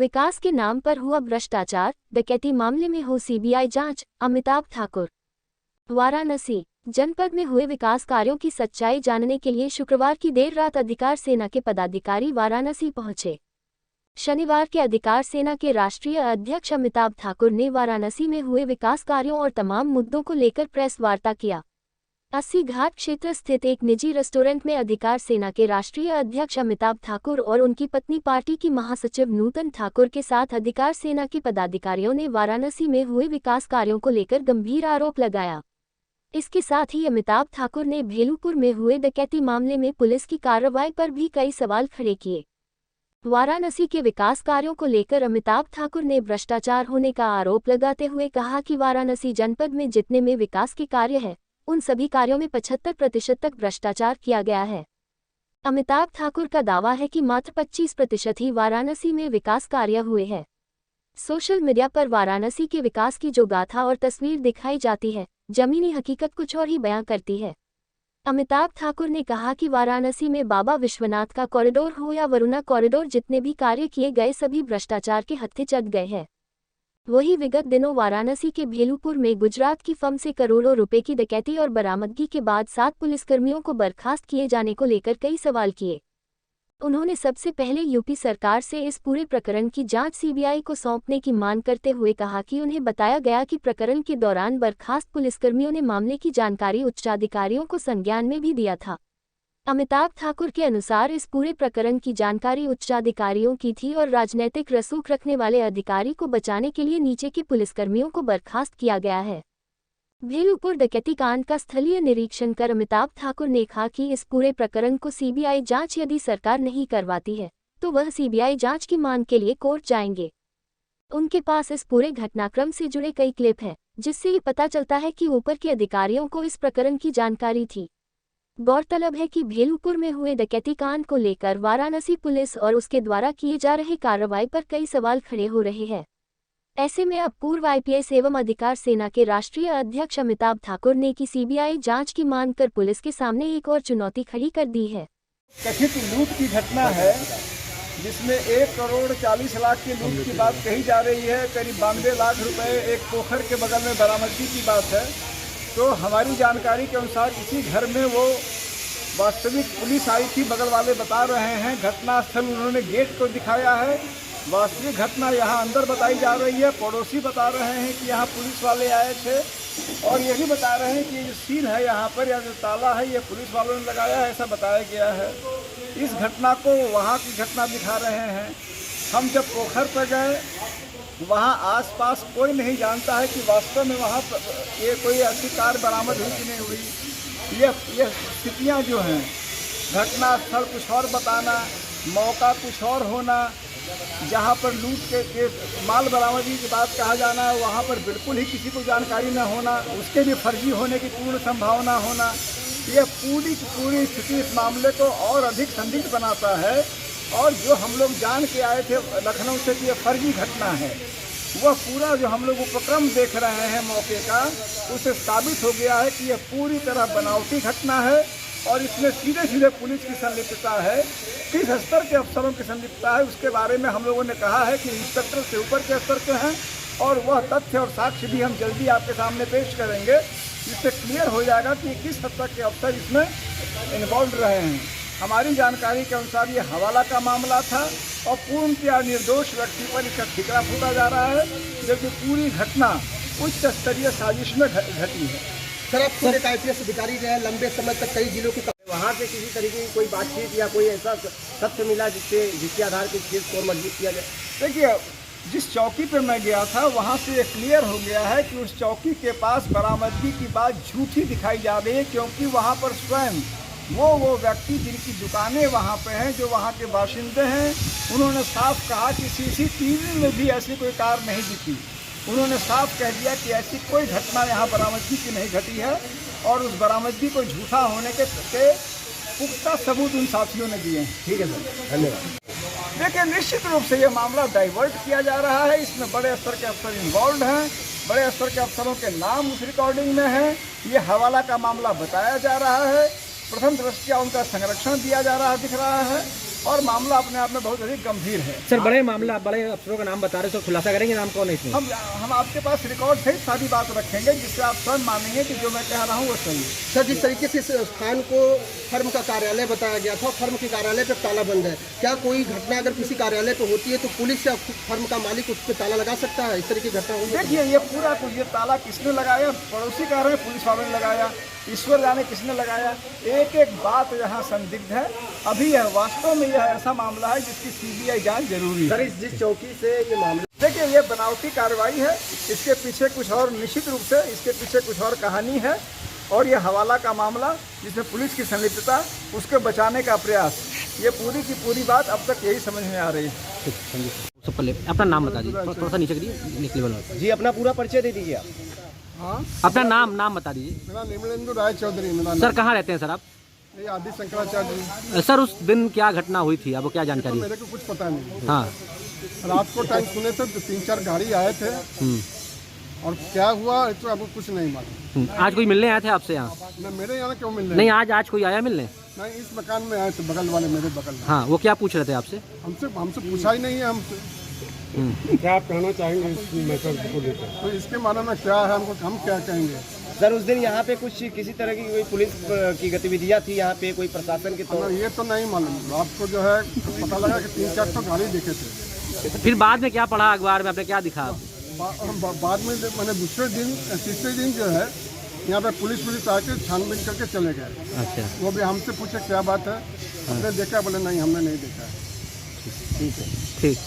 विकास के नाम पर हुआ भ्रष्टाचार, डकैती मामले में हो सीबीआई जांच, अमिताभ ठाकुर। वाराणसी जनपद में हुए विकास कार्यों की सच्चाई जानने के लिए शुक्रवार की देर रात अधिकार सेना के पदाधिकारी वाराणसी पहुंचे। शनिवार के अधिकार सेना के राष्ट्रीय अध्यक्ष अमिताभ ठाकुर ने वाराणसी में हुए विकास कार्यों और तमाम मुद्दों को लेकर प्रेस वार्ता किया। 80 घाट क्षेत्र स्थित एक निजी रेस्टोरेंट में अधिकार सेना के राष्ट्रीय अध्यक्ष अमिताभ ठाकुर और उनकी पत्नी पार्टी की महासचिव नूतन ठाकुर के साथ अधिकार सेना के पदाधिकारियों ने वाराणसी में हुए विकास कार्यों को लेकर गंभीर आरोप लगाया। इसके साथ ही अमिताभ ठाकुर ने भेलूपुर में हुए डकैती मामले में पुलिस की कार्रवाई पर भी कई सवाल खड़े किए। वाराणसी के विकास कार्यों को लेकर अमिताभ ठाकुर ने भ्रष्टाचार होने का आरोप लगाते हुए कहा कि वाराणसी जनपद में जितने में विकास के कार्य हैं, उन सभी कार्यों में 75% तक भ्रष्टाचार किया गया है। अमिताभ ठाकुर का दावा है कि मात्र 25% ही वाराणसी में विकास कार्य हुए हैं। सोशल मीडिया पर वाराणसी के विकास की जो गाथा और तस्वीर दिखाई जाती है, जमीनी हकीकत कुछ और ही बयां करती है। अमिताभ ठाकुर ने कहा कि वाराणसी में बाबा विश्वनाथ का कॉरिडोर हो या वरुणा कॉरिडोर, जितने भी कार्य किए गए सभी भ्रष्टाचार के हत्थे चढ़ गए हैं। वहीं विगत दिनों वाराणसी के भेलूपुर में गुजरात की फर्म से करोड़ों रुपए की डकैती और बरामदगी के बाद 7 पुलिसकर्मियों को बर्खास्त किए जाने को लेकर कई सवाल किए। उन्होंने सबसे पहले यूपी सरकार से इस पूरे प्रकरण की जांच सीबीआई को सौंपने की मांग करते हुए कहा कि उन्हें बताया गया कि प्रकरण के दौरान बर्खास्त पुलिसकर्मियों ने मामले की जानकारी उच्चाधिकारियों को संज्ञान में भी दिया था। अमिताभ ठाकुर के अनुसार इस पूरे प्रकरण की जानकारी उच्चाधिकारियों की थी और राजनैतिक रसूख रखने वाले अधिकारी को बचाने के लिए नीचे के पुलिसकर्मियों को बर्खास्त किया गया है। भेलूपुर डकैती कांड का स्थलीय निरीक्षण कर अमिताभ ठाकुर ने कहा कि इस पूरे प्रकरण को सीबीआई जांच यदि सरकार नहीं करवाती है तो वह सीबीआई जांच की मांग के लिए कोर्ट जाएंगे। उनके पास इस पूरे घटनाक्रम से जुड़े कई क्लिप हैं, जिससे ये पता चलता है कि ऊपर के अधिकारियों को इस प्रकरण की जानकारी थी। गौरतलब है कि भेलूपुर में हुए डकैती कांड को लेकर वाराणसी पुलिस और उसके द्वारा किए जा रहे कार्रवाई पर कई सवाल खड़े हो रहे हैं। ऐसे में अब पूर्व आईपीएस एवं अधिकार सेना के राष्ट्रीय अध्यक्ष अमिताभ ठाकुर ने की सीबीआई जांच की मांग कर पुलिस के सामने एक और चुनौती खड़ी कर दी है। कथित लूट की घटना है जिसमें 1 करोड़ 40 लाख की लूट की बात कही जा रही है। करीब 92 लाख रुपए एक पोखर के बगल में बरामदगी की बात है। तो हमारी जानकारी के अनुसार इसी घर में वो वास्तविक पुलिस आई थी, बगल वाले बता रहे हैं। घटनास्थल उन्होंने गेट को दिखाया है। वास्तविक घटना यहाँ अंदर बताई जा रही है। पड़ोसी बता रहे हैं कि यहाँ पुलिस वाले आए थे और ये भी बता रहे हैं कि ये सील है यहाँ पर या जो ताला है ये पुलिस वालों ने लगाया है, ऐसा बताया गया है। इस घटना को वहाँ की घटना दिखा रहे हैं। हम जब पोखर पर गए, वहाँ आसपास कोई नहीं जानता है कि वास्तव में वहाँ ये कोई ऐसी कार बरामद हुई कि नहीं हुई। ये स्थितियाँ जो हैं, घटनास्थल कुछ और बताना, मौका कुछ और होना, जहाँ पर लूट के माल बरामदगी की बात कहा जाना है वहाँ पर बिल्कुल ही किसी को जानकारी न होना, उसके भी फर्जी होने की पूर्ण संभावना होना, ये पूरी की पूरी स्थिति इस मामले को और अधिक संदिग्ध बनाता है। और जो हम लोग जान के आए थे लखनऊ से कि ये फर्जी घटना है, वह पूरा जो हम लोग उपक्रम देख रहे हैं मौके का, उससे साबित हो गया है कि यह पूरी तरह बनावटी घटना है और इसमें सीधे सीधे पुलिस की संलिप्तता है। किस स्तर के अफसरों की संलिप्तता है उसके बारे में हम लोगों ने कहा है कि इंस्पेक्टर से ऊपर के स्तर के हैं और वह तथ्य और साक्ष्य भी हम जल्दी आपके सामने पेश करेंगे, जिससे क्लियर हो जाएगा कि किस हद तक के अफसर इसमें इन्वॉल्व रहे हैं। हमारी जानकारी के अनुसार ये हवाला का मामला था और पूर्णतया निर्दोष व्यक्ति पर इसका ठिकरा फूटा जा रहा है, जबकि पूरी घटना उच्च स्तरीय साजिश में घटी है। सर, आप खुद एक आईपीएस अधिकारी रहे हैं, लंबे समय तक कई जिलों की, वहाँ से किसी तरीके की कोई बातचीत या कोई ऐसा तथ्य मिला जिसके आधार पर केस को मजबूत किया जाए? देखिए, जिस चौकी पर मैं गया था वहाँ से क्लियर हो गया है कि उस चौकी के पास बरामदगी की बात झूठी दिखाई जा रही है, क्योंकि वहाँ पर स्वयं वो व्यक्ति जिनकी दुकानें वहाँ पे हैं, जो वहाँ के बाशिंदे हैं, उन्होंने साफ कहा कि सीसीटीवी में भी ऐसी कोई कार नहीं दिखी। उन्होंने साफ कह दिया कि ऐसी कोई घटना यहाँ बरामदगी की नहीं घटी है और उस बरामदगी को झूठा होने के पुख्ता सबूत उन साथियों ने दिए हैं। ठीक है सर, धन्यवाद। देखिए, निश्चित रूप से ये मामला डाइवर्ट किया जा रहा है। इसमें बड़े स्तर के अफसर इन्वॉल्व हैं, बड़े स्तर के अफसरों के नाम उस रिकॉर्डिंग में हैं। ये हवाला का मामला बताया जा रहा है, प्रथम दृष्टया उनका संरक्षण दिया जा रहा दिख रहा है और मामला अपने आप में बहुत अधिक गंभीर है। सर बड़े मामला, बड़े अफसरों का नाम बता रहे, सर खुलासा करेंगे नाम कौन है इसमें? हम आपके पास रिकॉर्ड सहित सारी बात रखेंगे, जिससे आप स्वयं मानेंगे कि जो मैं कह रहा हूँ वो सही है। सर जिस तरीके से इस स्थान को फर्म का कार्यालय बताया गया था, फर्म के कार्यालय पे ताला बंद है, क्या कोई घटना अगर किसी कार्यालय पे होती है तो पुलिस या फर्म का मालिक उस पर ताला लगा सकता है? इस तरह की घटना हुई? देखिए ये पूरा कुछ, ये ताला किसने लगाया, पड़ोसी कह रहे हैं पुलिस वालों ने लगाया, ईश्वर जाने किसने लगाया, एक एक बात यहाँ संदिग्ध है। अभी यह वास्तव में यह ऐसा मामला है जिसकी सीबीआई जांच जरूरी है। सर जिस चौकी से ये मामला, देखिए ये बनावटी कार्रवाई है, इसके पीछे कुछ और, निश्चित रूप से इसके पीछे कुछ और कहानी है, और ये हवाला का मामला जिसमें पुलिस की संलिप्तता, उसके बचाने का प्रयास, ये पूरी की पूरी बात अब तक यही समझ में आ रही है। सब पहले अपना नाम बता दीजिए, थोड़ा सा नीचे करिए, नेक्स्ट लेवल में। जी अपना पूरा परिचय दे दीजिए आप। हाँ, अपना नाम बता दीजिए। मेरा निर्मलेंदु राय चौधरी मेरा सर कहाँ रहते हैं सर आप? ये आदि शंकराचार्य जी। सर उस दिन क्या घटना हुई थी, आपको क्या जानकारी है? मेरे को कुछ पता नहीं। हाँ। रात को टाइम सुने थे तो 3-4 गाड़ी आए थे, और क्या हुआ तो आपको कुछ नहीं मालूम। आज कोई मिलने आए थे आपसे यहाँ? न मेरे यहाँ क्यों मिल रहे? नहीं, आज कोई आया मिलने? नहीं, इस मकान में आए थे, बगल वाले मेरे बगल में। हाँ, वो क्या पूछ रहे थे आपसे? हमसे पूछा ही नहीं है हमसे। क्या आप कहना चाहेंगे इस मैटर को लेकर? तो इसके माने में क्या है, हम क्या कहेंगे? सर उस दिन यहाँ पे कुछ किसी तरह की कोई पुलिस की गतिविधियाँ थी यहाँ पे, कोई प्रशासन के तौर? ये तो नहीं मालूम। आपको जो है पता लगा कि 3-4 तो गाड़ी देखे थे। फिर बाद में क्या पढ़ा अखबार में, आपने क्या दिखा? बाद में मैंने दूसरे दिन, तीसरे दिन जो है यहाँ पे पुलिस आके छानबीन करके चले गए। अच्छा। वो भी हमसे पूछे क्या बात है, हमने देखा, बोले नहीं हमने नहीं देखा। ठीक है, ठीक।